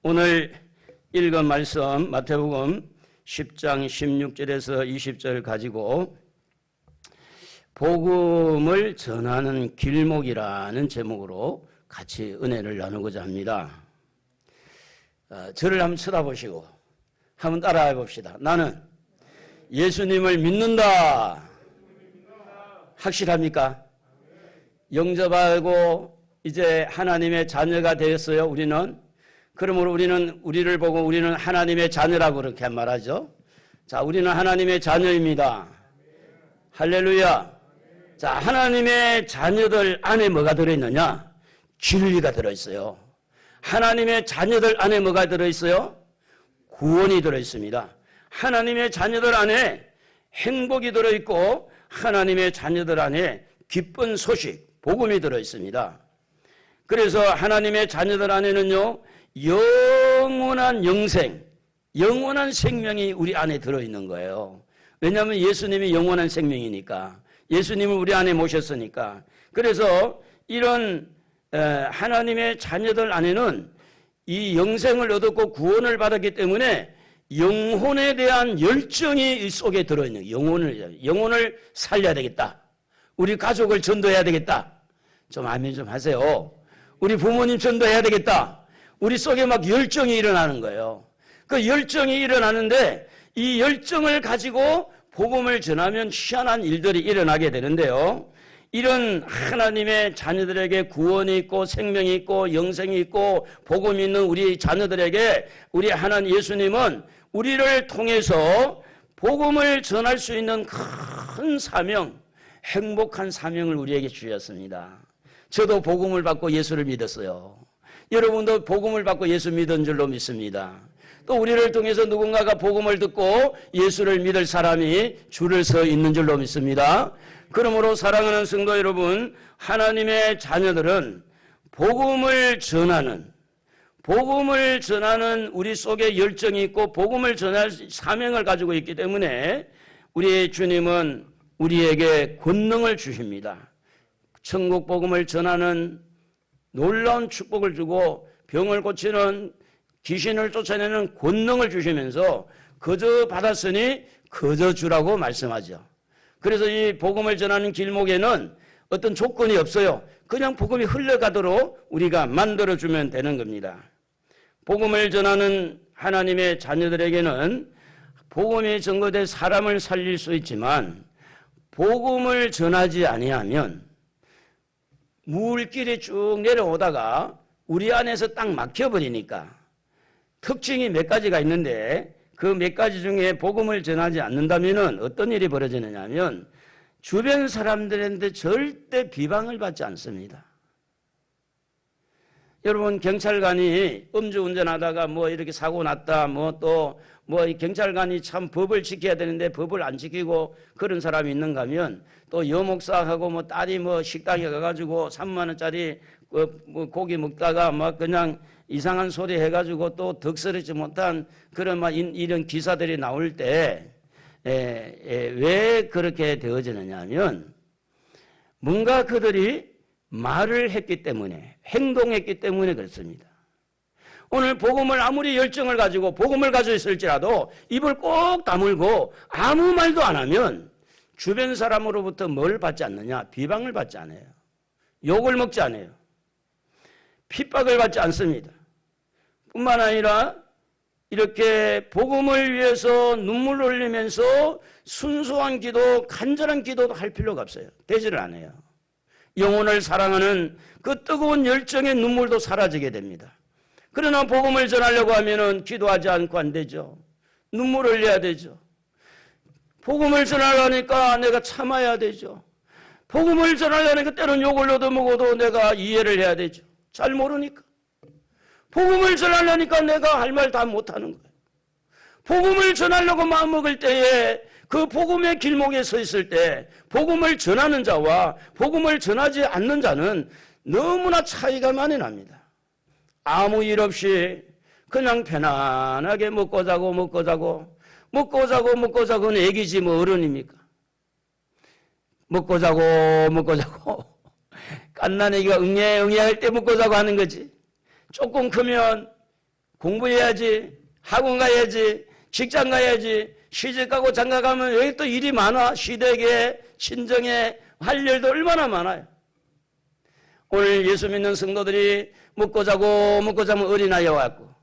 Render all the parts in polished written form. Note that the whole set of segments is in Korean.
오늘 읽은 말씀 마태복음 10장 16절에서 20절 가지고 복음을 전하는 길목이라는 제목으로 같이 은혜를 나누고자 합니다. 저를 한번 쳐다보시고 한번 따라해 봅시다. 나는 예수님을 믿는다. 확실합니까? 영접하고 이제 하나님의 자녀가 되었어요. 우리는. 그러므로 우리를 보고 우리는 하나님의 자녀라고 그렇게 말하죠. 자, 우리는 하나님의 자녀입니다. 할렐루야. 자, 하나님의 자녀들 안에 뭐가 들어있느냐? 진리가 들어있어요. 하나님의 자녀들 안에 뭐가 들어있어요? 구원이 들어있습니다. 하나님의 자녀들 안에 행복이 들어있고 하나님의 자녀들 안에 기쁜 소식, 복음이 들어있습니다. 그래서 하나님의 자녀들 안에는요, 영원한 영생, 영원한 생명이 우리 안에 들어있는 거예요. 왜냐하면 예수님이 영원한 생명이니까, 예수님을 우리 안에 모셨으니까. 그래서 이런 하나님의 자녀들 안에는 이 영생을 얻었고 구원을 받았기 때문에 영혼에 대한 열정이 이 속에 들어있는, 영혼을 살려야 되겠다. 우리 가족을 전도해야 되겠다. 좀 아멘 좀 하세요. 우리 부모님 전도해야 되겠다. 우리 속에 막 열정이 일어나는 거예요. 그 열정이 일어나는데 이 열정을 가지고 복음을 전하면 희한한 일들이 일어나게 되는데요. 이런 하나님의 자녀들에게 구원이 있고 생명이 있고 영생이 있고 복음이 있는 우리 자녀들에게 우리 하나님 예수님은 우리를 통해서 복음을 전할 수 있는 큰 사명, 행복한 사명을 우리에게 주셨습니다. 저도 복음을 받고 예수를 믿었어요. 여러분도 복음을 받고 예수 믿은 줄로 믿습니다. 또 우리를 통해서 누군가가 복음을 듣고 예수를 믿을 사람이 줄을 서 있는 줄로 믿습니다. 그러므로 사랑하는 성도 여러분, 하나님의 자녀들은 복음을 전하는 우리 속에 열정이 있고 복음을 전할 사명을 가지고 있기 때문에 우리 주님은 우리에게 권능을 주십니다. 천국 복음을 전하는 놀라운 축복을 주고 병을 고치는, 귀신을 쫓아내는 권능을 주시면서 거저 받았으니 거저 주라고 말씀하죠. 그래서 이 복음을 전하는 길목에는 어떤 조건이 없어요. 그냥 복음이 흘러가도록 우리가 만들어주면 되는 겁니다. 복음을 전하는 하나님의 자녀들에게는 복음이 전거돼 사람을 살릴 수 있지만 복음을 전하지 아니하면 물길이 쭉 내려오다가 우리 안에서 딱 막혀버리니까 특징이 몇 가지가 있는데 그 몇 가지 중에 복음을 전하지 않는다면 어떤 일이 벌어지느냐 하면 주변 사람들한테 절대 비방을 받지 않습니다. 여러분, 경찰관이 음주운전하다가 뭐 이렇게 사고 났다, 이 경찰관이 참 법을 지켜야 되는데 법을 안 지키고 그런 사람이 있는가 하면 또 여목사하고 딸이 식당에 가가지고 3만 원짜리 고기 먹다가 그냥 이상한 소리 해가지고 또 덕스럽지 못한 그런 이런 기사들이 나올 때 왜 그렇게 되어지느냐 하면 뭔가 그들이 말을 했기 때문에, 행동했기 때문에 그렇습니다. 오늘 복음을 아무리 열정을 가지고 복음을 가지고 있을지라도 입을 꼭 다물고 아무 말도 안 하면 주변 사람으로부터 뭘 받지 않느냐? 비방을 받지 않아요. 욕을 먹지 않아요. 핍박을 받지 않습니다. 뿐만 아니라 이렇게 복음을 위해서 눈물 흘리면서 순수한 기도, 간절한 기도도 할 필요가 없어요. 되지를 않아요. 영혼을 사랑하는 그 뜨거운 열정의 눈물도 사라지게 됩니다. 그러나 복음을 전하려고 하면은 기도하지 않고 안 되죠. 눈물 흘려야 되죠. 복음을 전하려니까 내가 참아야 되죠. 복음을 전하려니까 때론 욕을 얻어먹어도 내가 이해를 해야 되죠. 잘 모르니까. 복음을 전하려니까 내가 할 말 다 못하는 거예요. 복음을 전하려고 마음먹을 때에 그 복음의 길목에 서 있을 때 복음을 전하는 자와 복음을 전하지 않는 자는 너무나 차이가 많이 납니다. 아무 일 없이 그냥 편안하게 먹고 자고는 애기지 어른입니까? 먹고 자고 갓난 애기가 응애 할 때 먹고 자고 하는 거지. 조금 크면 공부해야지, 학원 가야지, 직장 가야지, 시집가고 장가가면 여기 또 일이 많아. 시댁에, 친정에 할 일도 얼마나 많아요. 오늘 예수 믿는 성도들이 먹고 자면 어린아이와 같고,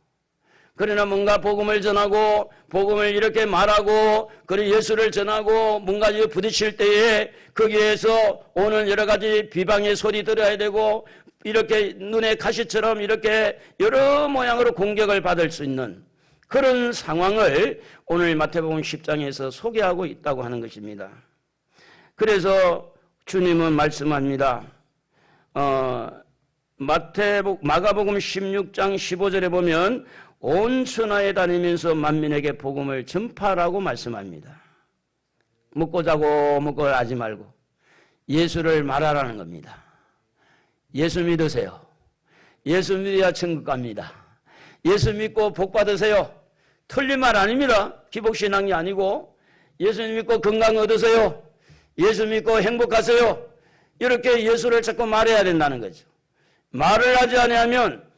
그러나 뭔가 복음을 전하고 복음을 이렇게 말하고 그리고 예수를 전하고 뭔가 부딪힐 때에 거기에서 오는 여러 가지 비방의 소리 들어야 되고 이렇게 눈에 가시처럼 이렇게 여러 모양으로 공격을 받을 수 있는 그런 상황을 오늘 마태복음 10장에서 소개하고 있다고 하는 것입니다. 그래서 주님은 말씀합니다. 마가복음 16장 15절에 보면 온 천하에 다니면서 만민에게 복음을 전파하라고 말씀합니다. 먹고 자고 먹고 하지 말고 예수를 말하라는 겁니다. 예수 믿으세요. 예수 믿어야 천국 갑니다. 예수 믿고 복 받으세요. 틀린 말 아닙니다. 기복신앙이 아니고 예수 믿고 건강 얻으세요. 예수 믿고 행복하세요. 이렇게 예수를 자꾸 말해야 된다는 거죠. 말을 하지 않으면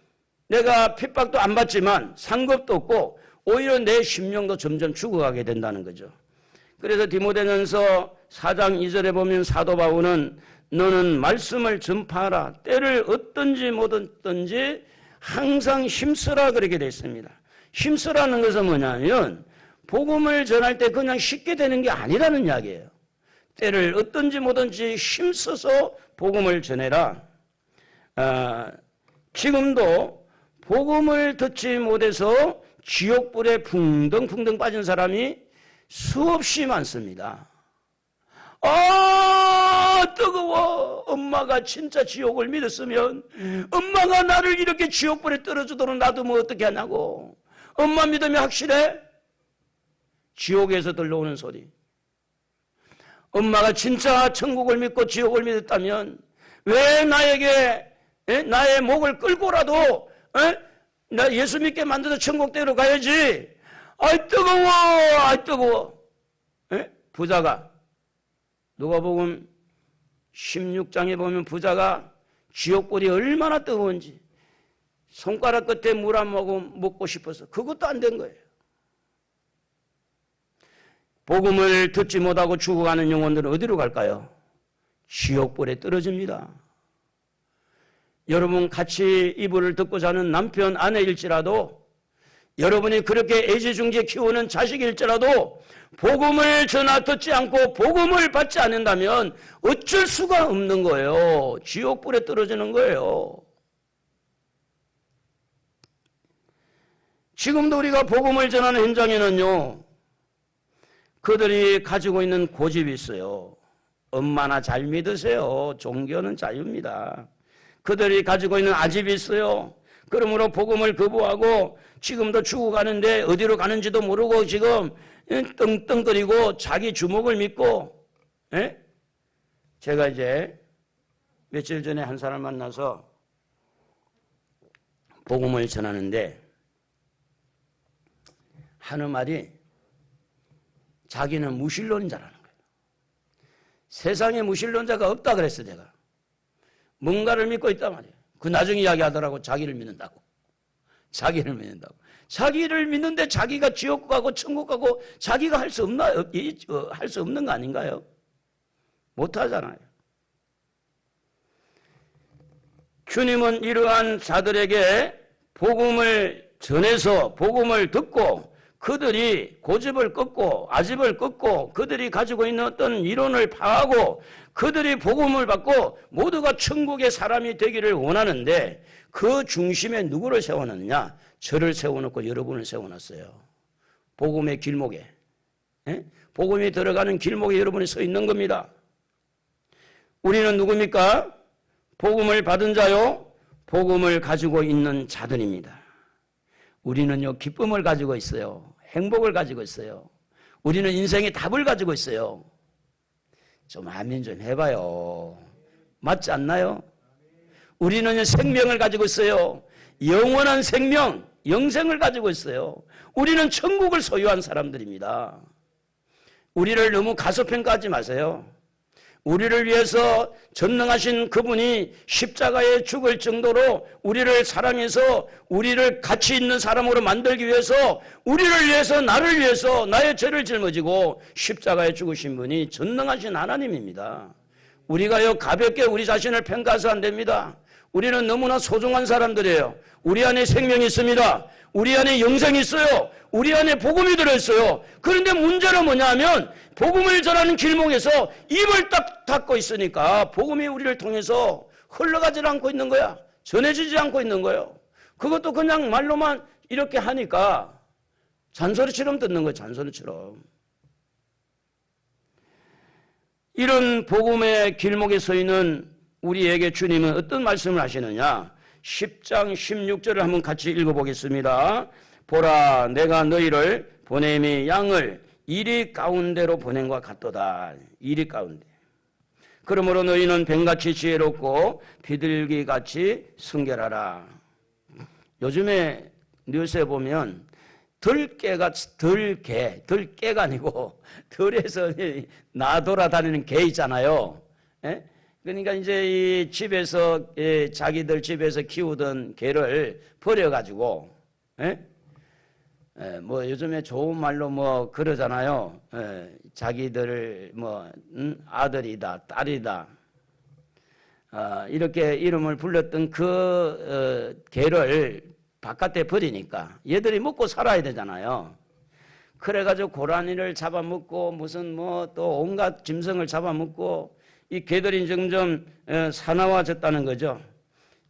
내가 핍박도 안 받지만 상급도 없고 오히려 내 심령도 점점 죽어가게 된다는 거죠. 그래서 디모데전서 4장 2절에 보면 사도 바울은 너는 말씀을 전파하라. 때를 어떤지 못었든지 항상 힘쓰라 그렇게 되어 있습니다. 힘쓰라는 것은 뭐냐면 복음을 전할 때 그냥 쉽게 되는 게 아니라는 이야기예요. 때를 어떤지 뭐든지 힘써서 복음을 전해라. 지금도 복음을 듣지 못해서 지옥불에 풍덩풍덩 빠진 사람이 수없이 많습니다. 뜨거워. 엄마가 진짜 지옥을 믿었으면 엄마가 나를 이렇게 지옥불에 떨어지도록 놔두면 어떻게 하냐고. 엄마 믿으면 확실해? 지옥에서 들려오는 소리. 엄마가 진짜 천국을 믿고 지옥을 믿었다면 왜 나에게 나의 목을 끌고라도 나 예수 믿게 만들어서 천국대로 가야지. 아이 뜨거워. 아이 뜨거워. 부자가 누가복음 16장에 보면 부자가 지옥불이 얼마나 뜨거운지 손가락 끝에 물 한 모금 먹고 싶어서 그것도 안 된 거예요. 복음을 듣지 못하고 죽어가는 영혼들은 어디로 갈까요? 지옥불에 떨어집니다. 여러분 같이 이불을 덮고 자는 남편, 아내일지라도 여러분이 그렇게 애지중지 키우는 자식일지라도 복음을 전하 듣지 않고 복음을 받지 않는다면 어쩔 수가 없는 거예요. 지옥불에 떨어지는 거예요. 지금도 우리가 복음을 전하는 현장에는요, 그들이 가지고 있는 고집이 있어요. 엄마나 잘 믿으세요. 종교는 자유입니다. 그들이 가지고 있는 아집이 있어요. 그러므로 복음을 거부하고 지금도 죽어가는데 어디로 가는지도 모르고 지금 떵떵거리고 자기 주먹을 믿고. 제가 이제 며칠 전에 한 사람 만나서 복음을 전하는데 하는 말이 자기는 무신론자라는 거예요. 세상에 무신론자가 없다 그랬어 제가. 뭔가를 믿고 있단 말이에요. 그 나중에 이야기하더라고. 자기를 믿는다고. 자기를 믿는다고. 자기를 믿는데 자기가 지옥 가고 천국 가고 자기가 할 수 없나? 할 수 없는 거 아닌가요? 못 하잖아요. 주님은 이러한 자들에게 복음을 전해서 복음을 듣고 그들이 고집을 꺾고 아집을 꺾고 그들이 가지고 있는 어떤 이론을 파하고 그들이 복음을 받고 모두가 천국의 사람이 되기를 원하는데 그 중심에 누구를 세워놨냐? 저를 세워놓고 여러분을 세워놨어요. 복음의 길목에. 복음이 들어가는 길목에 여러분이 서 있는 겁니다. 우리는 누굽니까? 복음을 받은 자요. 복음을 가지고 있는 자들입니다. 우리는요, 기쁨을 가지고 있어요. 행복을 가지고 있어요. 우리는 인생의 답을 가지고 있어요. 좀 아멘 좀 해봐요. 맞지 않나요? 우리는 생명을 가지고 있어요. 영원한 생명, 영생을 가지고 있어요. 우리는 천국을 소유한 사람들입니다. 우리를 너무 가소평가하지 마세요. 우리를 위해서 전능하신 그분이 십자가에 죽을 정도로 우리를 사랑해서 우리를 가치 있는 사람으로 만들기 위해서 우리를 위해서 나를 위해서 나의 죄를 짊어지고 십자가에 죽으신 분이 전능하신 하나님입니다. 우리가요 가볍게 우리 자신을 평가해서 안 됩니다. 우리는 너무나 소중한 사람들이에요. 우리 안에 생명이 있습니다. 우리 안에 영생이 있어요. 우리 안에 복음이 들어있어요. 그런데 문제는 뭐냐 하면 복음을 전하는 길목에서 입을 딱 닫고 있으니까 복음이 우리를 통해서 흘러가지 않고 있는 거야. 전해지지 않고 있는 거예요. 그것도 그냥 말로만 이렇게 하니까 잔소리처럼 듣는 거예요. 잔소리처럼. 이런 복음의 길목에 서 있는 우리에게 주님은 어떤 말씀을 하시느냐. 10장 16절을 한번 같이 읽어보겠습니다. 보라 내가 너희를 보냄이 양을 이리 가운데로 보낸 것 같도다. 이리 가운데. 그러므로 너희는 뱀같이 지혜롭고 비둘기같이 순결하라. 요즘에 뉴스에 보면 들깨가 아니고 들에서 나돌아다니는 개 있잖아요. 예? 그러니까 이제 이 집에서 자기들 집에서 키우던 개를 버려가지고 뭐 요즘에 좋은 말로 뭐 그러잖아요. 자기들 뭐 아들이다 딸이다 이렇게 이름을 불렀던 그 개를 바깥에 버리니까 얘들이 먹고 살아야 되잖아요. 그래가지고 고라니를 잡아먹고 무슨 뭐 또 온갖 짐승을 잡아먹고 이 개들이 점점 사나워졌다는 거죠.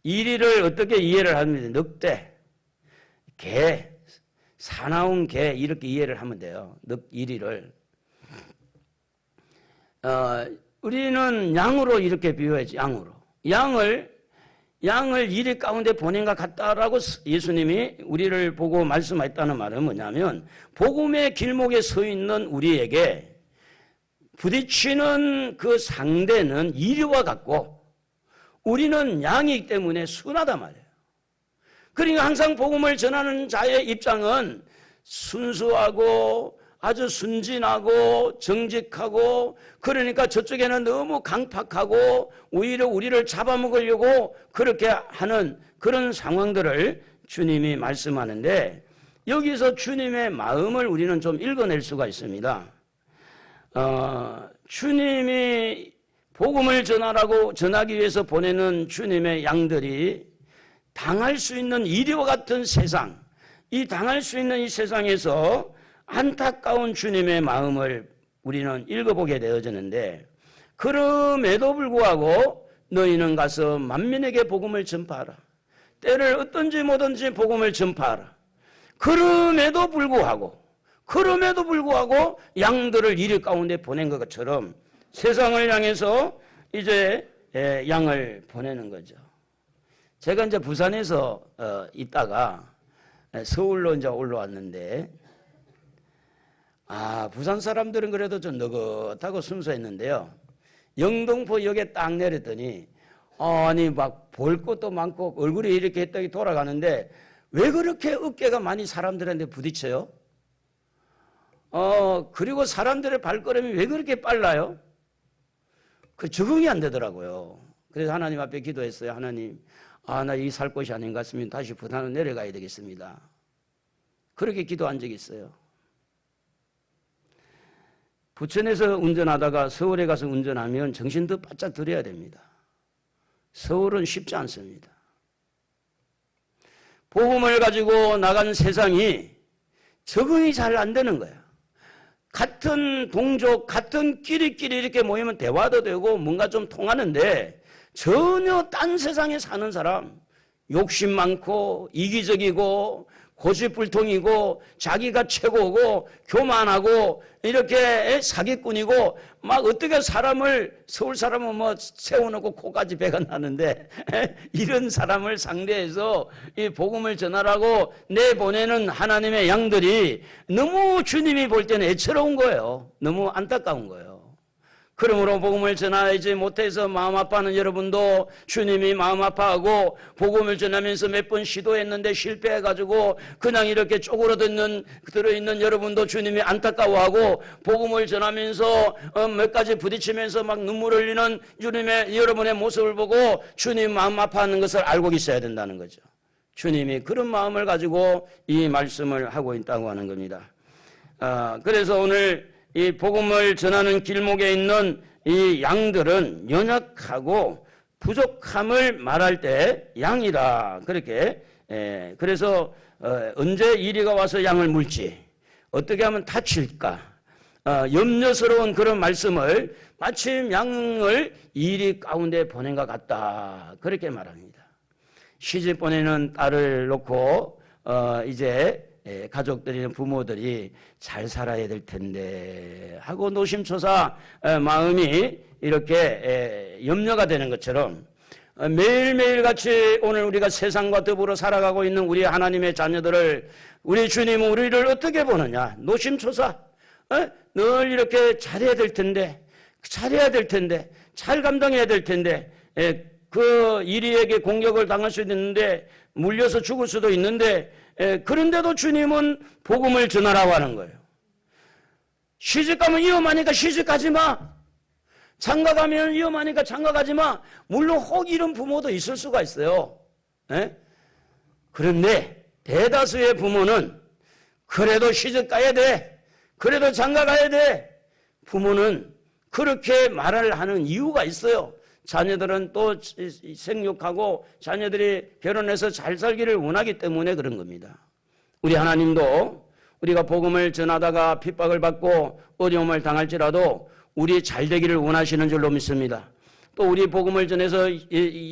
이리를 어떻게 이해를 합니까? 늑대, 개, 사나운 개 이렇게 이해를 하면 돼요. 이리를. 우리는 양으로 이렇게 비유해야지. 양을 이리 가운데 보낸 것 같다라고 예수님이 우리를 보고 말씀했다는 말은 뭐냐면 복음의 길목에 서 있는 우리에게 부딪히는 그 상대는 이리와 같고 우리는 양이기 때문에 순하단 말이에요. 그러니까 항상 복음을 전하는 자의 입장은 순수하고 아주 순진하고 정직하고 그러니까 저쪽에는 너무 강팍하고 오히려 우리를 잡아먹으려고 그렇게 하는 그런 상황들을 주님이 말씀하는데 여기서 주님의 마음을 우리는 좀 읽어낼 수가 있습니다. 주님이 복음을 전하기 위해서 보내는 주님의 양들이 당할 수 있는 이리와 같은 세상, 이 당할 수 있는 이 세상에서 안타까운 주님의 마음을 우리는 읽어보게 되어지는데 그럼에도 불구하고 너희는 가서 만민에게 복음을 전파하라. 때를 어떤지 뭐든지 복음을 전파하라. 그럼에도 불구하고 양들을 이리 가운데 보낸 것처럼 세상을 향해서 이제 양을 보내는 거죠. 제가 이제 부산에서 있다가 서울로 이제 올라왔는데 부산 사람들은 그래도 좀 느긋하고 순수했는데요. 영등포역에 딱 내렸더니 아니 막 볼 것도 많고 얼굴이 이렇게 했더니 돌아가는데 왜 그렇게 어깨가 많이 사람들한테 부딪혀요? 그리고 사람들의 발걸음이 왜 그렇게 빨라요? 그 적응이 안 되더라고요. 그래서 하나님 앞에 기도했어요. 하나님, 나 이 살 곳이 아닌 것 같으면 다시 부산으로 내려가야 되겠습니다. 그렇게 기도한 적이 있어요. 부천에서 운전하다가 서울에 가서 운전하면 정신도 바짝 들여야 됩니다. 서울은 쉽지 않습니다. 복음을 가지고 나간 세상이 적응이 잘 안 되는 거예요. 같은 동족, 같은 끼리끼리 이렇게 모이면 대화도 되고 뭔가 좀 통하는데 전혀 딴 세상에 사는 사람, 욕심 많고 이기적이고 고집불통이고 자기가 최고고 교만하고 이렇게 사기꾼이고 막 어떻게 서울 사람은 뭐 세워놓고 코까지 배가 나는데 이런 사람을 상대해서 이 복음을 전하라고 내보내는 하나님의 양들이 너무 주님이 볼 때는 애처로운 거예요. 너무 안타까운 거예요. 그러므로 복음을 전하지 못해서 마음 아파하는 여러분도 주님이 마음 아파하고 복음을 전하면서 몇 번 시도했는데 실패해가지고 그냥 이렇게 들어있는 여러분도 주님이 안타까워하고 복음을 전하면서 몇 가지 부딪히면서 막 눈물 흘리는 여러분의 모습을 보고 주님 마음 아파하는 것을 알고 있어야 된다는 거죠. 주님이 그런 마음을 가지고 이 말씀을 하고 있다고 하는 겁니다. 그래서 오늘 이 복음을 전하는 길목에 있는 이 양들은 연약하고 부족함을 말할 때 양이다. 그렇게 그래서 언제 이리가 와서 양을 물지 어떻게 하면 다칠까 염려스러운 그런 말씀을 마침 양을 이리 가운데 보낸 것 같다. 그렇게 말합니다. 시집 보내는 딸을 놓고 이제 가족들이나 부모들이 잘 살아야 될 텐데 하고 노심초사 마음이 이렇게 염려가 되는 것처럼 매일매일 같이 오늘 우리가 세상과 더불어 살아가고 있는 우리 하나님의 자녀들을 우리 주님은 우리를 어떻게 보느냐 노심초사 늘 이렇게 잘해야 될 텐데 잘 감당해야 될 텐데 그 이리에게 공격을 당할 수도 있는데 물려서 죽을 수도 있는데 그런데도 주님은 복음을 전하라고 하는 거예요. 시집가면 위험하니까 시집가지 마. 장가가면 위험하니까 장가가지 마. 물론 혹 이런 부모도 있을 수가 있어요. 그런데 대다수의 부모는 그래도 시집가야 돼. 그래도 장가가야 돼. 부모는 그렇게 말을 하는 이유가 있어요. 자녀들은 또 생육하고 자녀들이 결혼해서 잘 살기를 원하기 때문에 그런 겁니다. 우리 하나님도 우리가 복음을 전하다가 핍박을 받고 어려움을 당할지라도 우리 잘 되기를 원하시는 줄로 믿습니다. 또 우리 복음을 전해서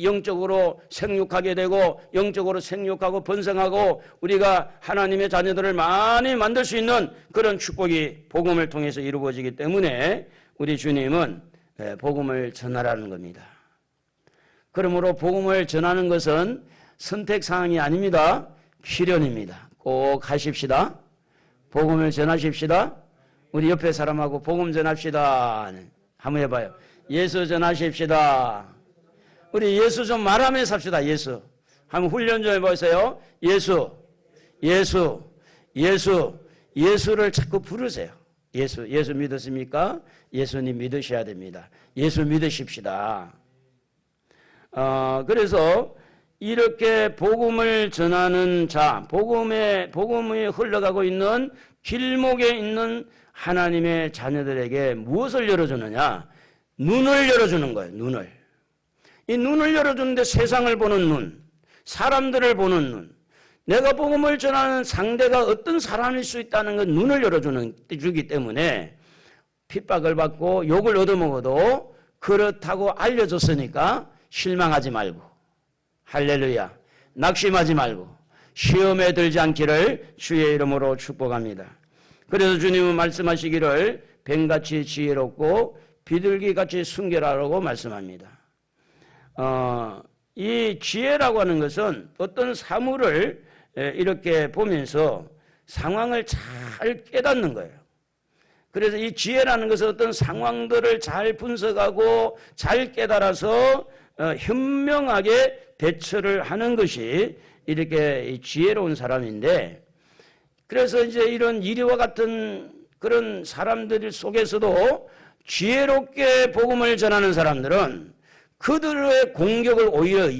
영적으로 생육하게 되고 영적으로 생육하고 번성하고 우리가 하나님의 자녀들을 많이 만들 수 있는 그런 축복이 복음을 통해서 이루어지기 때문에 우리 주님은 복음을 전하라는 겁니다. 그러므로 복음을 전하는 것은 선택사항이 아닙니다. 필연입니다. 꼭 하십시다. 복음을 전하십시다. 우리 옆에 사람하고 복음 전합시다. 한번 해봐요. 예수 전하십시다. 우리 예수 좀 말하면서 삽시다. 예수. 한번 훈련 좀 해보세요. 예수를 자꾸 부르세요. 예수 믿으십니까? 예수님 믿으셔야 됩니다. 예수 믿으십시다. 그래서 이렇게 복음을 전하는 자, 복음이 흘러가고 있는 길목에 있는 하나님의 자녀들에게 무엇을 열어주느냐? 눈을 열어주는 거예요. 눈을. 이 눈을 열어주는데 세상을 보는 눈, 사람들을 보는 눈, 내가 복음을 전하는 상대가 어떤 사람일 수 있다는 건 눈을 열어주기 때문에 핍박을 받고 욕을 얻어먹어도 그렇다고 알려줬으니까 실망하지 말고 할렐루야 낙심하지 말고 시험에 들지 않기를 주의 이름으로 축복합니다. 그래서 주님은 말씀하시기를 뱀같이 지혜롭고 비둘기같이 순결하라고 말씀합니다. 이 지혜라고 하는 것은 어떤 사물을 이렇게 보면서 상황을 잘 깨닫는 거예요. 그래서 이 지혜라는 것은 어떤 상황들을 잘 분석하고 잘 깨달아서 현명하게 대처를 하는 것이 이렇게 지혜로운 사람인데, 그래서 이제 이런 이리와 같은 그런 사람들 속에서도 지혜롭게 복음을 전하는 사람들은 그들의 공격을 오히려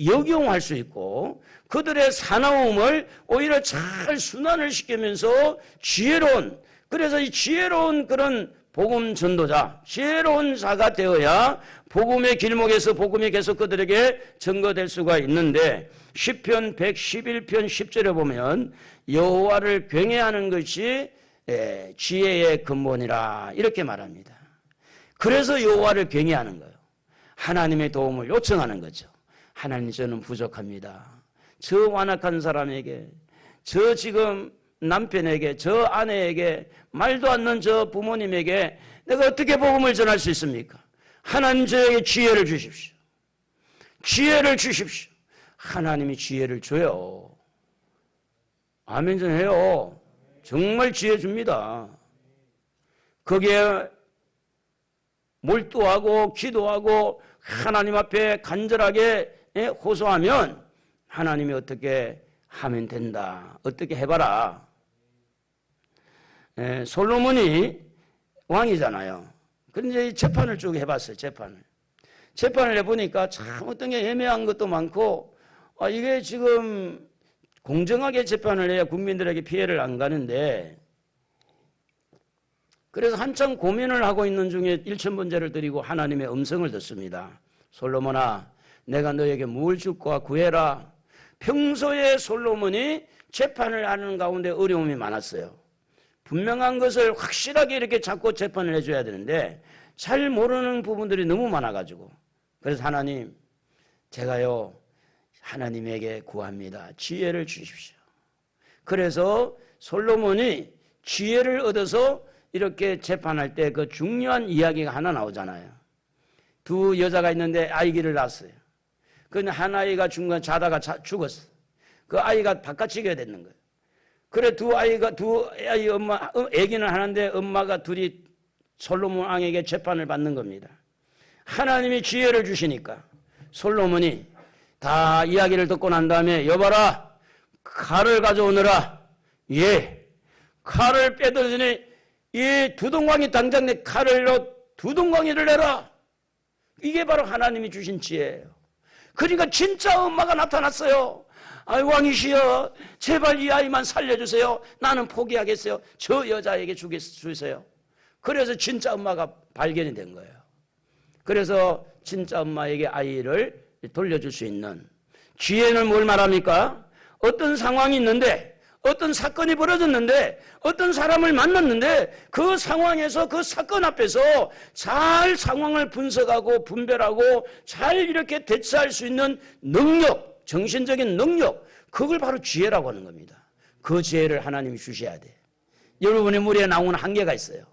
역용할 수 있고 그들의 사나움을 오히려 잘 순환을 시키면서 지혜로운, 그래서 이 지혜로운 그런 복음 전도자, 지혜로운 자가 되어야 복음의 길목에서 복음이 계속 그들에게 전거될 수가 있는데, 시편 111편 10절에 보면 여호와를 경외하는 것이 지혜의 근본이라 이렇게 말합니다. 그래서 여호와를 경외하는 거예요. 하나님의 도움을 요청하는 거죠. 하나님, 저는 부족합니다. 저 완악한 사람에게, 저 지금 남편에게, 저 아내에게, 말도 않는 저 부모님에게 내가 어떻게 복음을 전할 수 있습니까? 하나님, 저에게 지혜를 주십시오. 지혜를 주십시오. 하나님이 지혜를 줘요. 아멘 좀 해요. 정말 지혜 줍니다. 거기에 몰두하고 기도하고 하나님 앞에 간절하게 호소하면 하나님이 어떻게 하면 된다. 어떻게 해봐라. 솔로몬이 왕이잖아요. 그런데 재판을 쭉 해봤어요. 재판을 해보니까 참 어떤 게 애매한 것도 많고 이게 지금 공정하게 재판을 해야 국민들에게 피해를 안 가는데, 그래서 한참 고민을 하고 있는 중에 일천번제를 드리고 하나님의 음성을 듣습니다. 솔로몬아, 내가 너에게 뭘 줄 거야 구해라. 평소에 솔로몬이 재판을 하는 가운데 어려움이 많았어요. 분명한 것을 확실하게 이렇게 잡고 재판을 해줘야 되는데 잘 모르는 부분들이 너무 많아가지고, 그래서 하나님, 제가요 하나님에게 구합니다. 지혜를 주십시오. 그래서 솔로몬이 지혜를 얻어서 이렇게 재판할 때 그 중요한 이야기가 하나 나오잖아요. 두 여자가 있는데 아이기를 낳았어요. 근데 한 아이가 중간 자다가 죽었어. 그 아이가 바깥치기가 됐는 거예요. 그래 두 아이 엄마, 애기는 하나인데 엄마가 둘이 솔로몬 왕에게 재판을 받는 겁니다. 하나님이 지혜를 주시니까 솔로몬이 다 이야기를 듣고 난 다음에, 여봐라, 칼을 가져오너라. 예. 칼을 빼들더니 이 두동광이 당장 내 칼을 두동광이를 내라. 이게 바로 하나님이 주신 지혜예요. 그러니까 진짜 엄마가 나타났어요. 아이, 왕이시여, 제발 이 아이만 살려주세요. 나는 포기하겠어요. 저 여자에게 주세요. 그래서 진짜 엄마가 발견이 된 거예요. 그래서 진짜 엄마에게 아이를 돌려줄 수 있는 지혜는 뭘 말합니까? 어떤 상황이 있는데, 어떤 사건이 벌어졌는데, 어떤 사람을 만났는데 그 상황에서, 그 사건 앞에서 잘 상황을 분석하고 분별하고 잘 이렇게 대처할 수 있는 능력, 정신적인 능력, 그걸 바로 지혜라고 하는 겁니다. 그 지혜를 하나님이 주셔야 돼. 여러분의 무리에 나오는 한계가 있어요.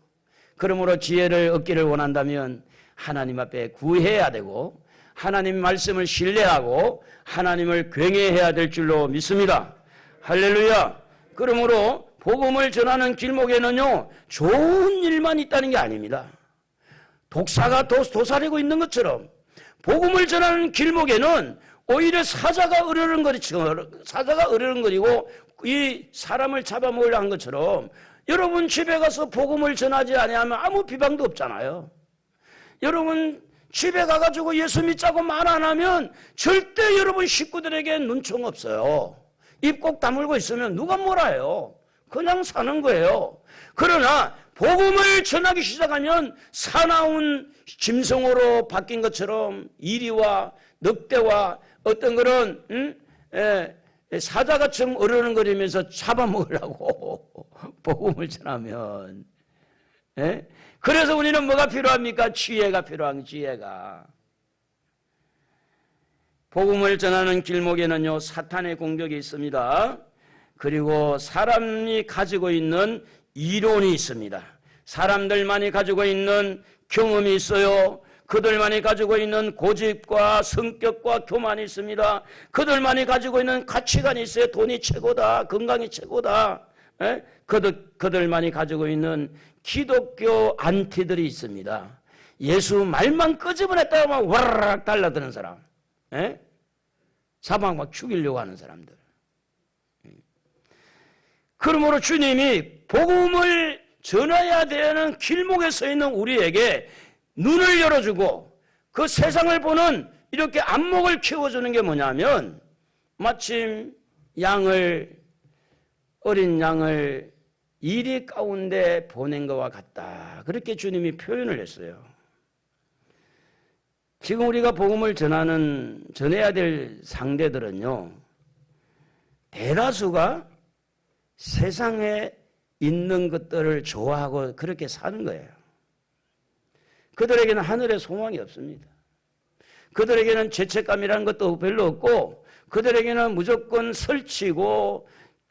그러므로 지혜를 얻기를 원한다면 하나님 앞에 구해야 되고, 하나님 말씀을 신뢰하고 하나님을 경외해야 될 줄로 믿습니다. 할렐루야. 그러므로 복음을 전하는 길목에는요, 좋은 일만 있다는 게 아닙니다. 독사가 도사리고 있는 것처럼 복음을 전하는 길목에는 오히려 사자가 으르렁거리고 이 사람을 잡아먹으려 한 것처럼, 여러분 집에 가서 복음을 전하지 아니하면 아무 비방도 없잖아요. 여러분 집에 가가지고 예수 믿자고 말 안 하면 절대 여러분 식구들에게 눈총 없어요. 입 꼭 다물고 있으면 누가 뭐라 해요. 그냥 사는 거예요. 그러나 복음을 전하기 시작하면 사나운 짐승으로 바뀐 것처럼 이리와 늑대와 어떤 그런 사자같이 어르렁거리면서 잡아먹으려고 복음을 전하면, 그래서 우리는 뭐가 필요합니까? 지혜가 필요한 지혜가. 복음을 전하는 길목에는요, 사탄의 공격이 있습니다. 그리고 사람이 가지고 있는 이론이 있습니다. 사람들만이 가지고 있는 경험이 있어요. 그들만이 가지고 있는 고집과 성격과 교만이 있습니다. 그들만이 가지고 있는 가치관이 있어요. 돈이 최고다, 건강이 최고다. 그들만이 가지고 있는 기독교 안티들이 있습니다. 예수 말만 끄집어냈다가 막 와라락 달라드는 사람, 사방 막 죽이려고 하는 사람들. 그러므로 주님이 복음을 전해야 되는 길목에 서 있는 우리에게 눈을 열어주고 그 세상을 보는 이렇게 안목을 키워주는 게 뭐냐면, 마침 어린 양을 이리 가운데 보낸 것과 같다. 그렇게 주님이 표현을 했어요. 지금 우리가 복음을 전해야 될 상대들은요, 대다수가 세상에 있는 것들을 좋아하고 그렇게 사는 거예요. 그들에게는 하늘의 소망이 없습니다. 그들에게는 죄책감이라는 것도 별로 없고, 그들에게는 무조건 설치고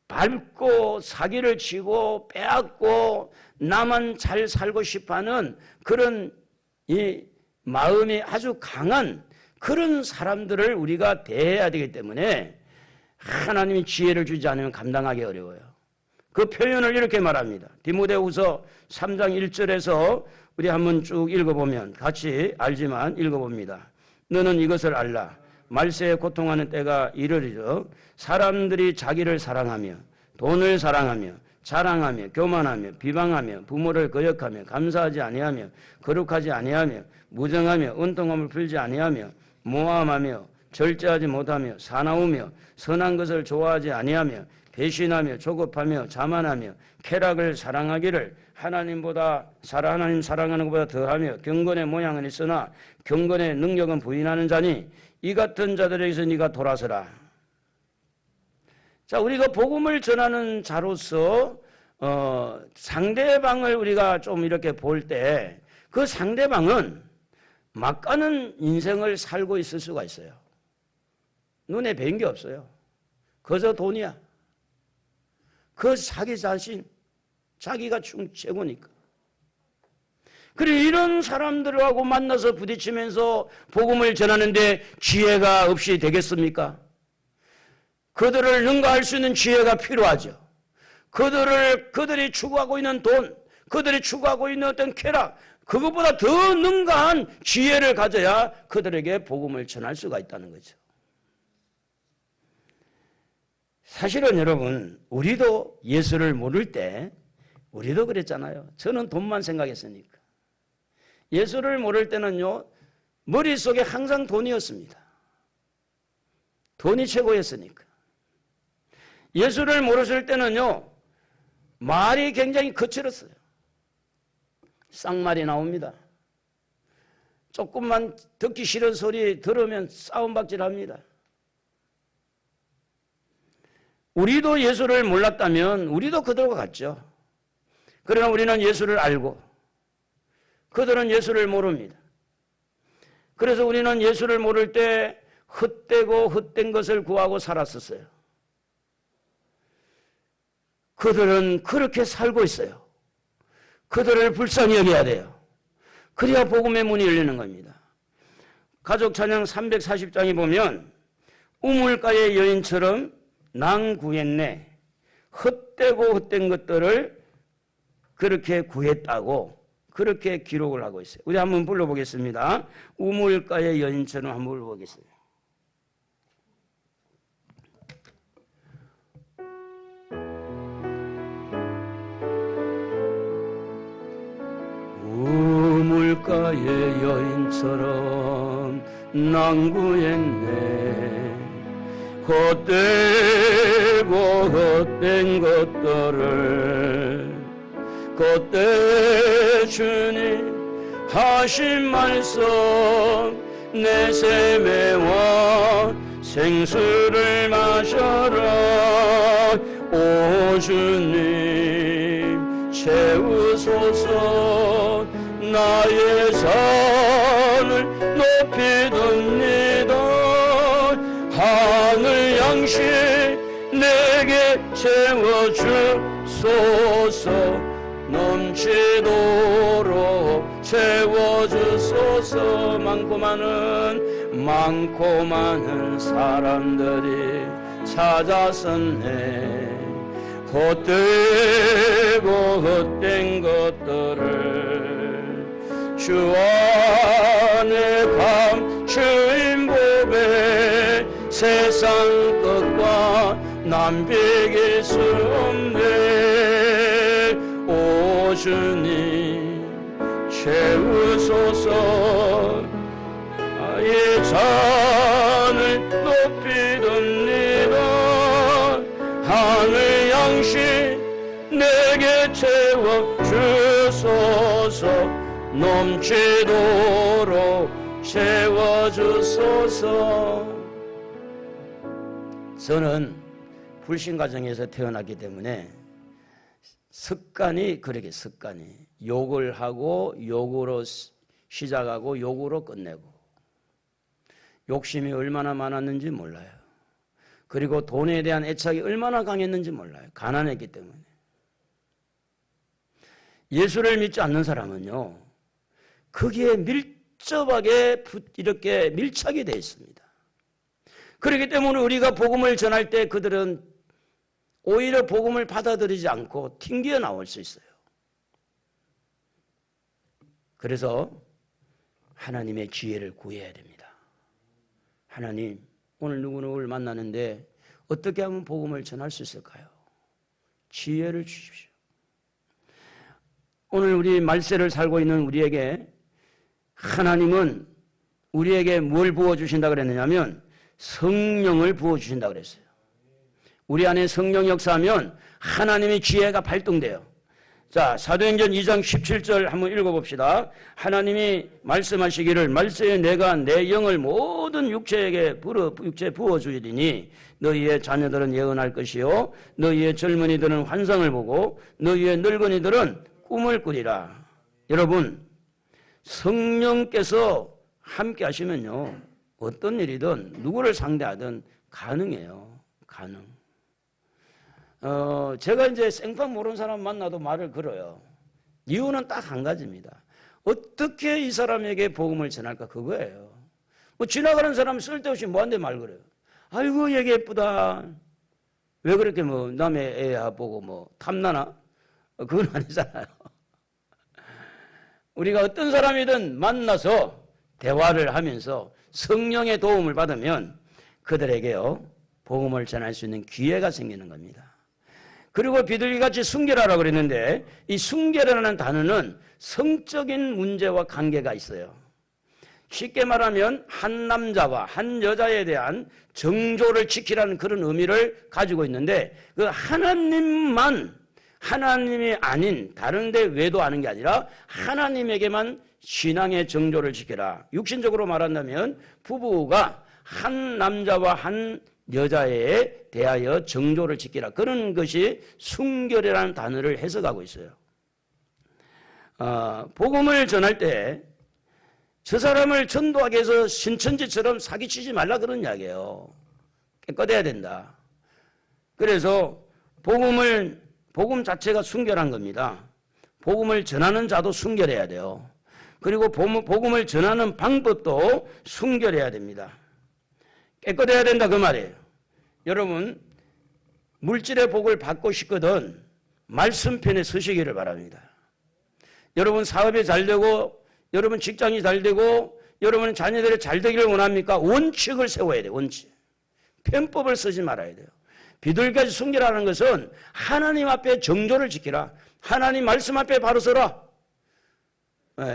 밟고 사기를 치고 빼앗고 나만 잘 살고 싶어하는 그런 이 마음이 아주 강한 그런 사람들을 우리가 대해야 되기 때문에 하나님이 지혜를 주지 않으면 감당하기 어려워요. 그 표현을 이렇게 말합니다. 디모데후서 3장 1절에서 우리 한번 쭉 읽어보면 같이 알지만 읽어봅니다. 너는 이것을 알라. 말세에 고통하는 때가 이르리러 사람들이 자기를 사랑하며 돈을 사랑하며 자랑하며 교만하며 비방하며 부모를 거역하며 감사하지 아니하며 거룩하지 아니하며 무정하며 은통함을 풀지 아니하며 모함하며 절제하지 못하며 사나우며 선한 것을 좋아하지 아니하며 배신하며 조급하며 자만하며 쾌락을 사랑하기를 하나님 사랑하는 것보다 더하며 경건의 모양은 있으나 경건의 능력은 부인하는 자니 이 같은 자들에게서 네가 돌아서라. 자, 우리가 복음을 전하는 자로서 상대방을 우리가 좀 이렇게 볼 때 그 상대방은 막가는 인생을 살고 있을 수가 있어요. 눈에 뵌 게 없어요. 그저 돈이야. 그 자기 자신, 자기가 최고니까. 그리고 이런 사람들하고 만나서 부딪히면서 복음을 전하는데 지혜가 없이 되겠습니까? 그들을 능가할 수 있는 지혜가 필요하죠. 그들이 추구하고 있는 돈, 그들이 추구하고 있는 어떤 쾌락, 그것보다 더 능가한 지혜를 가져야 그들에게 복음을 전할 수가 있다는 거죠. 사실은 여러분, 우리도 예수를 모를 때 우리도 그랬잖아요. 저는 돈만 생각했으니까. 예수를 모를 때는요, 머릿속에 항상 돈이었습니다. 돈이 최고였으니까. 예수를 모르실 때는요, 말이 굉장히 거칠었어요. 쌍말이 나옵니다. 조금만 듣기 싫은 소리 들으면 싸움박질합니다. 우리도 예수를 몰랐다면 우리도 그들과 같죠. 그러나 우리는 예수를 알고 그들은 예수를 모릅니다. 그래서 우리는 예수를 모를 때 헛되고 헛된 것을 구하고 살았었어요. 그들은 그렇게 살고 있어요. 그들을 불쌍히 여겨야 돼요. 그래야 복음의 문이 열리는 겁니다. 가족 찬양 340장에 보면 우물가의 여인처럼 낭 구했네. 헛되고 헛된 것들을 그렇게 구했다고 그렇게 기록을 하고 있어요. 우리 한번 불러보겠습니다. 우물가의 여인처럼 한번 불러보겠습니다. 우물가의 여인처럼 낭구했네. 헛되고 헛된 것들을 그때 주님 하신 말씀 내세매와 생수를 마셔라. 오 주님 채우소서. 나의 잔을 높이 듭니다. 하늘 양식 내게 채워주소서. 넘치도록 채워주소서. 많고 많은 사람들이 찾아섰네. 헛되고 헛된 것들을 주 안에 감추인 법에 세상 끝과 남 비길 수 없네. 오 주님 채우소서. 나의 잔을 높이 듭니다. 하늘 양식 내게 채워주소서. 넘치도록 채워주소서. 저는 불신 가정에서 태어났기 때문에 습관이 욕을 하고 욕으로 시작하고 욕으로 끝내고 욕심이 얼마나 많았는지 몰라요. 그리고 돈에 대한 애착이 얼마나 강했는지 몰라요. 가난했기 때문에. 예수를 믿지 않는 사람은요, 거기에 밀접하게 이렇게 밀착이 되어 있습니다. 그렇기 때문에 우리가 복음을 전할 때 그들은 오히려 복음을 받아들이지 않고 튕겨 나올 수 있어요. 그래서 하나님의 지혜를 구해야 됩니다. 하나님, 오늘 누구누구를 만나는데 어떻게 하면 복음을 전할 수 있을까요? 지혜를 주십시오. 오늘 우리 말세를 살고 있는 우리에게 하나님은 우리에게 뭘 부어주신다 그랬느냐면 성령을 부어주신다 그랬어요. 우리 안에 성령 역사하면 하나님의 지혜가 발동돼요. 자, 사도행전 2장 17절 한번 읽어봅시다. 하나님이 말씀하시기를 말세에 내가 내 영을 모든 육체에 부어주리니 너희의 자녀들은 예언할 것이요 너희의 젊은이들은 환상을 보고 너희의 늙은이들은 꿈을 꾸리라. 여러분, 성령께서 함께 하시면요 어떤 일이든 누구를 상대하든 가능해요. 가능. 제가 이제 생판 모르는 사람 만나도 말을 걸어요. 이유는 딱 한 가지입니다. 어떻게 이 사람에게 복음을 전할까 그거예요. 뭐 지나가는 사람 쓸데없이 뭐한테 말 걸어요. 아이고 얘기 예쁘다. 왜 그렇게 뭐 남의 애 보고 뭐 탐나나? 그건 아니잖아요. 우리가 어떤 사람이든 만나서 대화를 하면서 성령의 도움을 받으면 그들에게요 복음을 전할 수 있는 기회가 생기는 겁니다. 그리고 비둘기같이 순결하라고 그랬는데 이 순결이라는 단어는 성적인 문제와 관계가 있어요. 쉽게 말하면 한 남자와 한 여자에 대한 정조를 지키라는 그런 의미를 가지고 있는데 그 하나님만 하나님이 아닌 다른 데 외도하는 게 아니라 하나님에게만 신앙의 정조를 지켜라. 육신적으로 말한다면 부부가 한 남자와 한 여자에 대하여 정조를 지키라. 그런 것이 순결이라는 단어를 해석하고 있어요. 복음을 전할 때 저 사람을 전도하기 위해서 신천지처럼 사기치지 말라 그런 이야기예요. 깨끗해야 된다. 그래서 복음 자체가 순결한 겁니다. 복음을 전하는 자도 순결해야 돼요. 그리고 복음을 전하는 방법도 순결해야 됩니다. 깨끗해야 된다 그 말이에요. 여러분 물질의 복을 받고 싶거든 말씀편에 서시기를 바랍니다. 여러분 사업이 잘 되고 여러분 직장이 잘 되고 여러분 자녀들이 잘 되기를 원합니까? 원칙을 세워야 돼요. 원칙. 편법을 쓰지 말아야 돼요. 비둘기같이 순결하는 것은 하나님 앞에 정조를 지키라. 하나님 말씀 앞에 바로 서라.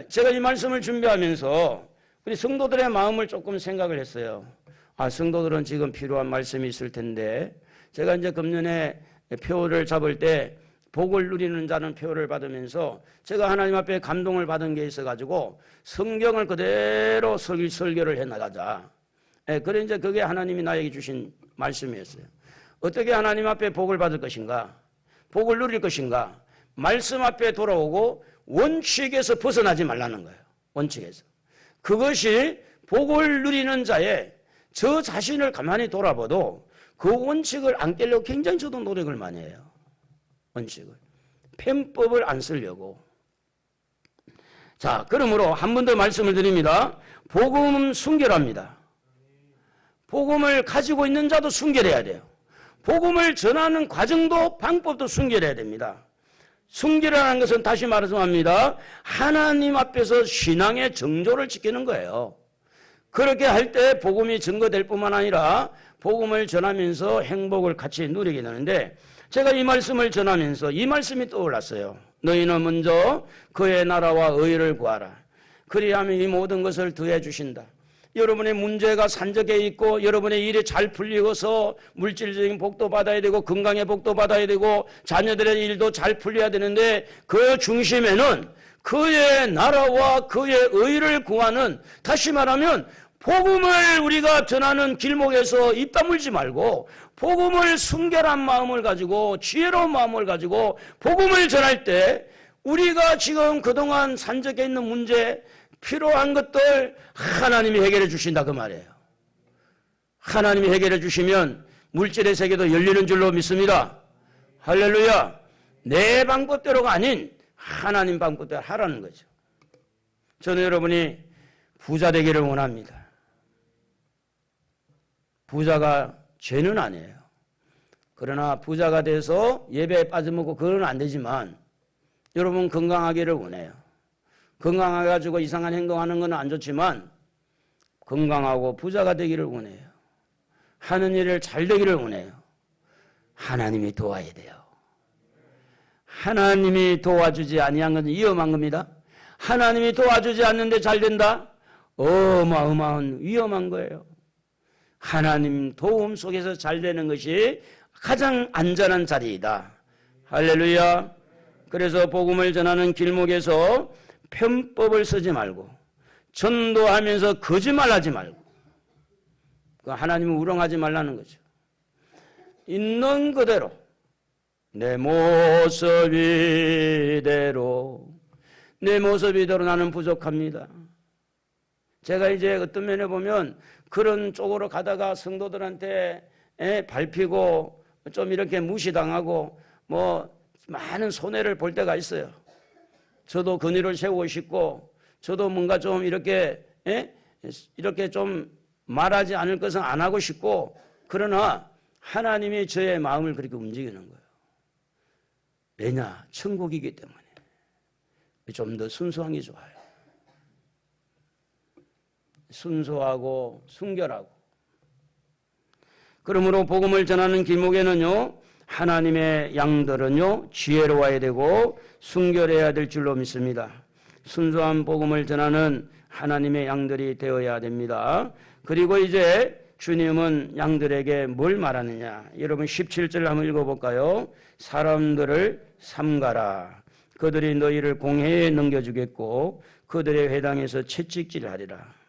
제가 이 말씀을 준비하면서 우리 성도들의 마음을 조금 생각을 했어요. 성도들은 지금 필요한 말씀이 있을 텐데 제가 이제 금년에 표를 잡을 때 복을 누리는 자는 표를 받으면서 제가 하나님 앞에 감동을 받은 게 있어가지고 성경을 그대로 설교를 해나가자. 그래 이제 그게 하나님이 나에게 주신 말씀이었어요. 어떻게 하나님 앞에 복을 받을 것인가? 복을 누릴 것인가? 말씀 앞에 돌아오고 원칙에서 벗어나지 말라는 거예요. 원칙에서. 그것이 복을 누리는 자의 저 자신을 가만히 돌아봐도 그 원칙을 안 깨려고 굉장히 저도 노력을 많이 해요. 원칙을. 편법을 안 쓰려고. 자, 그러므로 한 번 더 말씀을 드립니다. 복음은 순결합니다. 복음을 가지고 있는 자도 순결해야 돼요. 복음을 전하는 과정도 방법도 순결해야 됩니다. 순결이라는 것은 다시 말씀합니다. 하나님 앞에서 신앙의 정조를 지키는 거예요. 그렇게 할 때 복음이 증거될 뿐만 아니라 복음을 전하면서 행복을 같이 누리게 되는데 제가 이 말씀을 전하면서 이 말씀이 떠올랐어요. 너희는 먼저 그의 나라와 의를 구하라. 그리하면 이 모든 것을 더해 주신다. 여러분의 문제가 산적해 있고 여러분의 일이 잘 풀리고서 물질적인 복도 받아야 되고 건강의 복도 받아야 되고 자녀들의 일도 잘 풀려야 되는데 그 중심에는 그의 나라와 그의 의를 구하는, 다시 말하면 복음을 우리가 전하는 길목에서 입 다물지 말고 복음을 순결한 마음을 가지고 지혜로운 마음을 가지고 복음을 전할 때 우리가 지금 그동안 산적해 있는 문제 필요한 것들 하나님이 해결해 주신다 그 말이에요. 하나님이 해결해 주시면 물질의 세계도 열리는 줄로 믿습니다. 할렐루야. 내 방법대로가 아닌 하나님 방법대로 하라는 거죠. 저는 여러분이 부자 되기를 원합니다. 부자가 죄는 아니에요. 그러나 부자가 돼서 예배에 빠져먹고 그건 안 되지만 여러분 건강하기를 원해요. 건강해가지고 이상한 행동하는 건 안 좋지만 건강하고 부자가 되기를 원해요. 하는 일을 잘 되기를 원해요. 하나님이 도와야 돼요. 하나님이 도와주지 아니한 건 위험한 겁니다. 하나님이 도와주지 않는데 잘 된다? 어마어마한 위험한 거예요. 하나님 도움 속에서 잘 되는 것이 가장 안전한 자리이다. 할렐루야. 그래서 복음을 전하는 길목에서 편법을 쓰지 말고 전도하면서 거짓말하지 말고 하나님을 우롱하지 말라는 거죠. 있는 그대로 내 모습 이대로 나는 부족합니다. 제가 이제 어떤 면에 보면 그런 쪽으로 가다가 성도들한테 밟히고 좀 이렇게 무시당하고 뭐 많은 손해를 볼 때가 있어요. 저도 근위를 세우고 싶고 저도 뭔가 좀 이렇게 좀 말하지 않을 것은 안 하고 싶고 그러나 하나님이 저의 마음을 그렇게 움직이는 거예요. 왜냐? 천국이기 때문에 좀 더 순수한 게 좋아요. 순수하고 순결하고. 그러므로 복음을 전하는 길목에는요, 하나님의 양들은요, 지혜로워야 되고 순결해야 될 줄로 믿습니다. 순수한 복음을 전하는 하나님의 양들이 되어야 됩니다. 그리고 이제 주님은 양들에게 뭘 말하느냐? 여러분 17절 한번 읽어볼까요? 사람들을 삼가라. 그들이 너희를 공회에 넘겨주겠고 그들의 회당에서 채찍질하리라.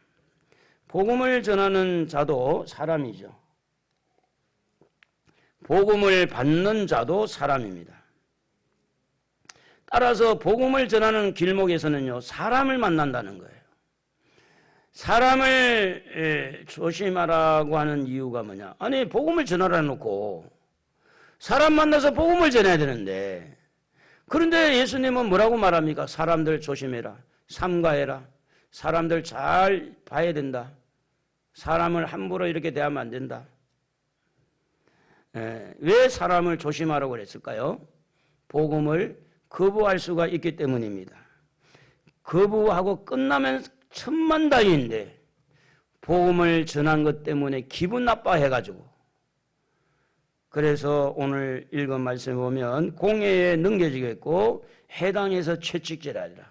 복음을 전하는 자도 사람이죠. 복음을 받는 자도 사람입니다. 따라서 복음을 전하는 길목에서는요, 사람을 만난다는 거예요. 사람을 조심하라고 하는 이유가 뭐냐? 아니, 복음을 전하라 놓고 사람 만나서 복음을 전해야 되는데, 그런데 예수님은 뭐라고 말합니까? 사람들 조심해라. 삼가해라. 사람들 잘 봐야 된다. 사람을 함부로 이렇게 대하면 안 된다. 왜 사람을 조심하라고 그랬을까요? 복음을 거부할 수가 있기 때문입니다. 거부하고 끝나면 천만다행인데 복음을 전한 것 때문에 기분 나빠해가지고, 그래서 오늘 읽은 말씀 보면 공회에 넘겨지겠고 해당에서 채찍질하리라.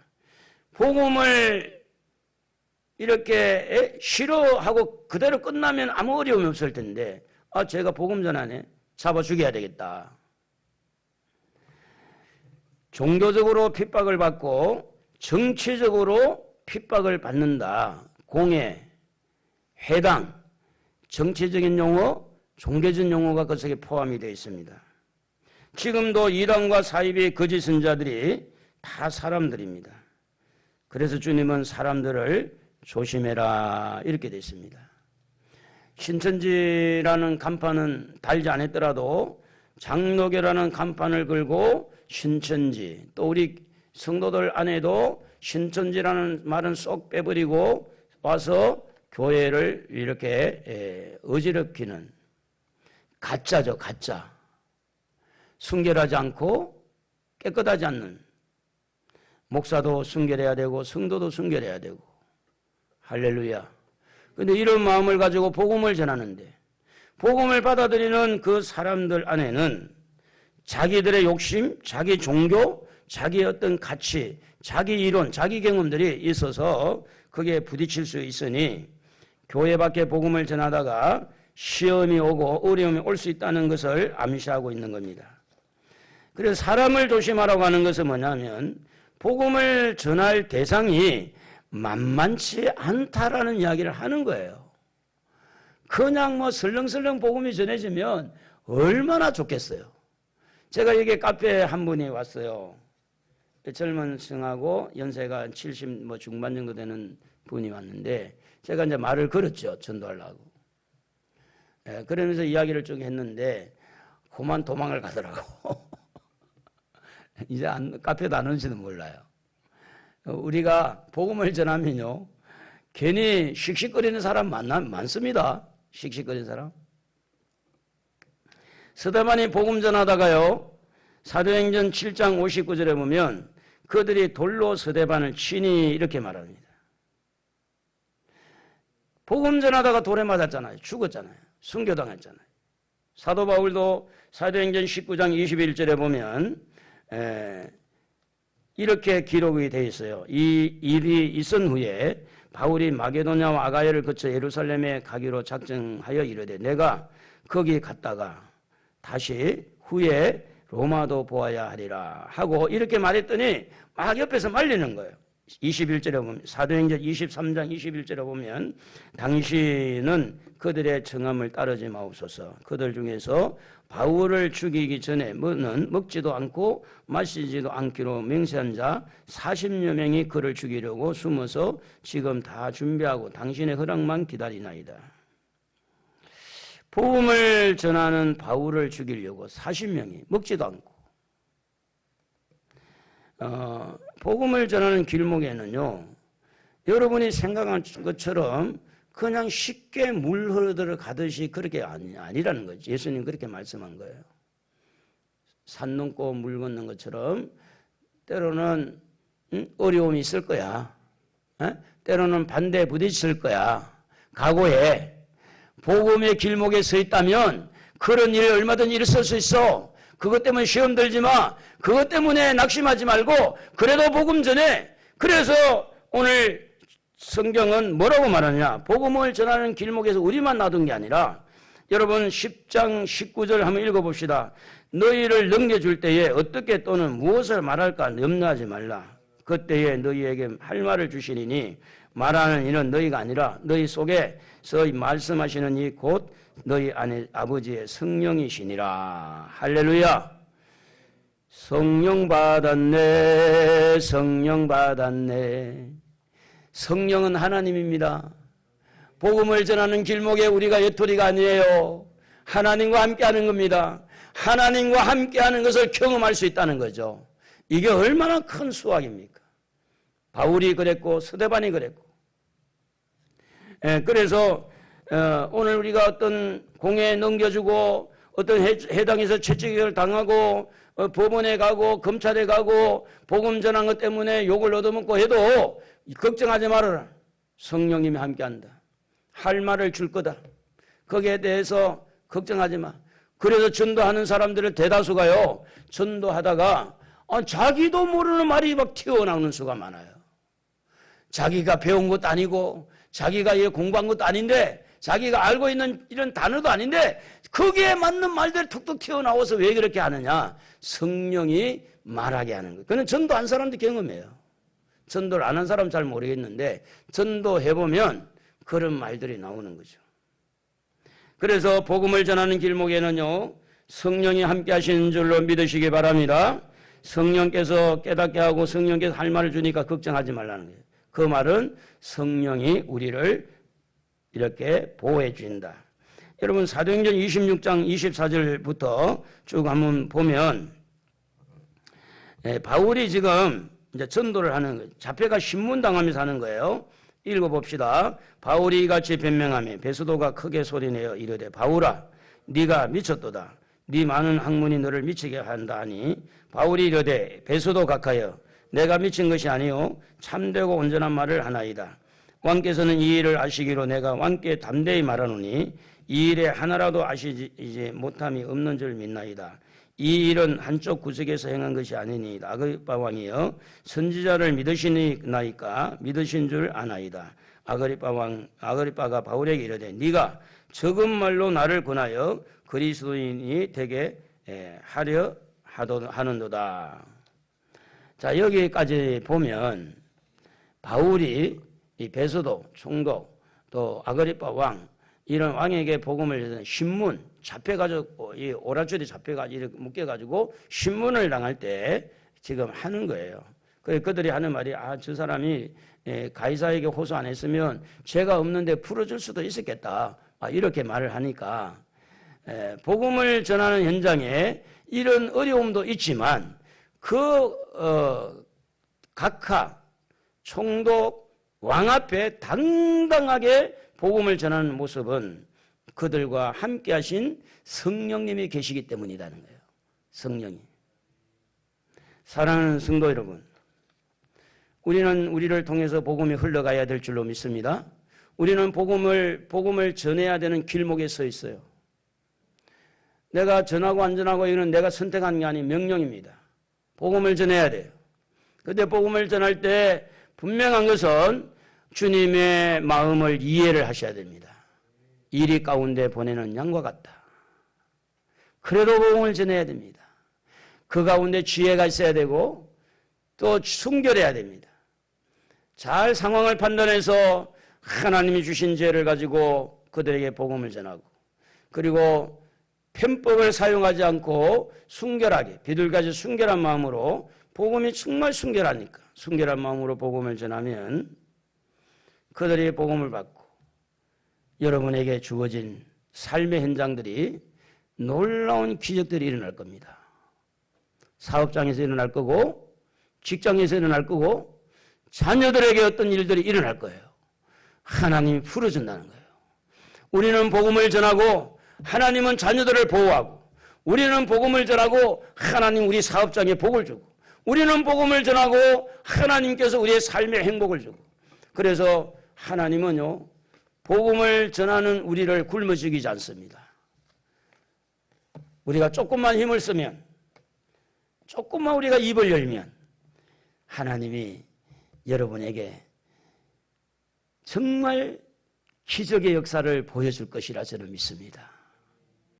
복음을 이렇게 싫어하고 그대로 끝나면 아무 어려움이 없을 텐데, 제가 복음 전하네, 잡아 죽여야 되겠다. 종교적으로 핍박을 받고 정치적으로 핍박을 받는다. 공회, 회당, 정치적인 용어, 종교적 용어가 그 속에 포함이 되어 있습니다. 지금도 이단과 사이비의 거짓 선자들이 다 사람들입니다. 그래서 주님은 사람들을 조심해라 이렇게 되어 있습니다. 신천지라는 간판은 달지 않았더라도 장로교라는 간판을 걸고 신천지, 또 우리 성도들 안에도 신천지라는 말은 쏙 빼버리고 와서 교회를 이렇게 어지럽히는 가짜죠, 가짜. 순결하지 않고 깨끗하지 않는, 목사도 순결해야 되고 성도도 순결해야 되고, 할렐루야. 그런데 이런 마음을 가지고 복음을 전하는데, 복음을 받아들이는 그 사람들 안에는 자기들의 욕심, 자기 종교, 자기 어떤 가치, 자기 이론, 자기 경험들이 있어서 그게 부딪힐 수 있으니 교회 밖에 복음을 전하다가 시험이 오고 어려움이 올 수 있다는 것을 암시하고 있는 겁니다. 그래서 사람을 조심하라고 하는 것은 뭐냐면 복음을 전할 대상이 만만치 않다라는 이야기를 하는 거예요. 그냥 뭐 설렁설렁 복음이 전해지면 얼마나 좋겠어요. 제가 여기 카페에 한 분이 왔어요. 젊은 성하고 연세가 70 중반 정도 되는 분이 왔는데 제가 이제 말을 걸었죠. 전도하려고. 그러면서 이야기를 쭉 했는데 그만 도망을 가더라고. 이제 카페도 안 오는지도 몰라요. 우리가 복음을 전하면요, 괜히 씩씩거리는 사람 많습니다. 씩씩거리는 사람. 스데반이 복음 전하다가요, 사도행전 7장 59절에 보면 그들이 돌로 스데반을 치니 이렇게 말합니다. 복음 전하다가 돌에 맞았잖아요. 죽었잖아요. 순교당했잖아요. 사도 바울도 사도행전 19장 21절에 보면 이렇게 기록이 되어 있어요. 이 일이 있은 후에 바울이 마게도냐와 아가야를 거쳐 예루살렘에 가기로 작정하여 이르되 내가 거기 갔다가 다시 후에 로마도 보아야 하리라 하고 이렇게 말했더니 막 옆에서 말리는 거예요. 21절에 보면 사도행전 23장 21절에 보면 당신은 그들의 청함을 따르지 마옵소서. 그들 중에서 바울을 죽이기 전에는 먹지도 않고 마시지도 않기로 맹세한 자 40여 명이 그를 죽이려고 숨어서 지금 다 준비하고 당신의 허락만 기다리나이다. 복음을 전하는 바울을 죽이려고 40명이 먹지도 않고 복음을 전하는 길목에는요, 여러분이 생각한 것처럼 그냥 쉽게 물 흐르듯 가듯이 그렇게 아니라는 거죠. 예수님 그렇게 말씀한 거예요. 산 넘고 물 건는 것처럼 때로는 어려움이 있을 거야. 때로는 반대에 부딪힐 거야. 각오해. 복음의 길목에 서 있다면 그런 일이 얼마든지 일어설 수 있어. 그것 때문에 시험 들지 마. 그것 때문에 낙심하지 말고 그래도 복음 전해. 그래서 오늘 성경은 뭐라고 말하냐. 복음을 전하는 길목에서 우리만 놔둔 게 아니라 여러분 10장 19절 한번 읽어봅시다. 너희를 넘겨줄 때에 어떻게 또는 무엇을 말할까 염려하지 말라. 그때에 너희에게 할 말을 주시리니 말하는 이는 너희가 아니라 너희 속에서 말씀하시는 이 곧 너희 안에 아버지의 성령이시니라. 할렐루야. 성령 받았네. 성령 받았네. 성령은 하나님입니다. 복음을 전하는 길목에 우리가 외톨이가 아니에요. 하나님과 함께하는 겁니다. 하나님과 함께하는 것을 경험할 수 있다는 거죠. 이게 얼마나 큰 수확입니까? 바울이 그랬고 스데반이 그랬고. 그래서 오늘 우리가 어떤 공회에 넘겨주고 어떤 해당에서 채찍을 당하고 법원에 가고 검찰에 가고 복음 전한 것 때문에 욕을 얻어먹고 해도 걱정하지 말아라. 성령님이 함께한다. 할 말을 줄 거다. 거기에 대해서 걱정하지 마. 그래서 전도하는 사람들을 대다수가요, 전도하다가 자기도 모르는 말이 막 튀어나오는 수가 많아요. 자기가 배운 것도 아니고 자기가 공부한 것도 아닌데 자기가 알고 있는 이런 단어도 아닌데 거기에 맞는 말들이 툭툭 튀어나와서 왜 그렇게 하느냐. 성령이 말하게 하는 거예요. 그건 전도한 사람도 경험해요. 전도를 안 한 사람은 잘 모르겠는데 전도해보면 그런 말들이 나오는 거죠. 그래서 복음을 전하는 길목에는요, 성령이 함께 하시는 줄로 믿으시기 바랍니다. 성령께서 깨닫게 하고 성령께서 할 말을 주니까 걱정하지 말라는 거예요. 그 말은 성령이 우리를 이렇게 보호해 주신다. 여러분 사도행전 26장 24절부터 쭉 한번 보면 바울이 지금 이제 전도를 하는 거예요. 잡혀가 신문당하면서 하는 거예요. 읽어봅시다. 바울이 이같이 변명하며 베스도가 크게 소리내어 이르되 바울아 네가 미쳤도다. 네 많은 학문이 너를 미치게 한다 하니 바울이 이르되 베스도 각하여 내가 미친 것이 아니요 참되고 온전한 말을 하나이다. 왕께서는 이 일을 아시기로 내가 왕께 담대히 말하노니 이 일에 하나라도 아시지 못함이 없는 줄 믿나이다. 이 일은 한쪽 구석에서 행한 것이 아니니 아그리빠 왕이여 선지자를 믿으시나이까 믿으신 줄 아나이다. 아그리빠가 바울에게 이르되 네가 적은 말로 나를 권하여 그리스도인이 되게 하려 하는도다. 자, 여기까지 보면 바울이 이 베스도 총독 또 아그리빠 왕 이런 왕에게 복음을 전하는 신문 잡혀가지고 이 오라줄이 잡혀가지고 이렇게 묶여가지고 신문을 당할 때 지금 하는 거예요. 그래서 그들이 하는 말이 저 사람이 가이사에게 호소 안 했으면 죄가 없는데 풀어줄 수도 있었겠다. 이렇게 말을 하니까 복음을 전하는 현장에 이런 어려움도 있지만 각하 총독 왕 앞에 당당하게 복음을 전하는 모습은 그들과 함께 하신 성령님이 계시기 때문이라는 거예요. 성령이. 사랑하는 성도 여러분, 우리는 우리를 통해서 복음이 흘러가야 될 줄로 믿습니다. 우리는 복음을 전해야 되는 길목에 서 있어요. 내가 전하고 안 전하고 이거는 내가 선택한 게 아닌 명령입니다. 복음을 전해야 돼요. 그런데 복음을 전할 때 분명한 것은 주님의 마음을 이해를 하셔야 됩니다. 이리 가운데 보내는 양과 같다. 그래도 복음을 전해야 됩니다. 그 가운데 지혜가 있어야 되고 또 순결해야 됩니다. 잘 상황을 판단해서 하나님이 주신 지혜를 가지고 그들에게 복음을 전하고, 그리고 편법을 사용하지 않고 순결하게, 비둘기같이 순결한 마음으로, 복음이 정말 순결하니까 순결한 마음으로 복음을 전하면 그들이 복음을 받고 여러분에게 주어진 삶의 현장들이 놀라운 기적들이 일어날 겁니다. 사업장에서 일어날 거고, 직장에서 일어날 거고, 자녀들에게 어떤 일들이 일어날 거예요. 하나님이 풀어준다는 거예요. 우리는 복음을 전하고 하나님은 자녀들을 보호하고, 우리는 복음을 전하고 하나님 우리 사업장에 복을 주고, 우리는 복음을 전하고 하나님께서 우리의 삶에 행복을 주고, 그래서 하나님은요, 복음을 전하는 우리를 굶어 죽이지 않습니다. 우리가 조금만 힘을 쓰면, 조금만 우리가 입을 열면 하나님이 여러분에게 정말 기적의 역사를 보여줄 것이라 저는 믿습니다.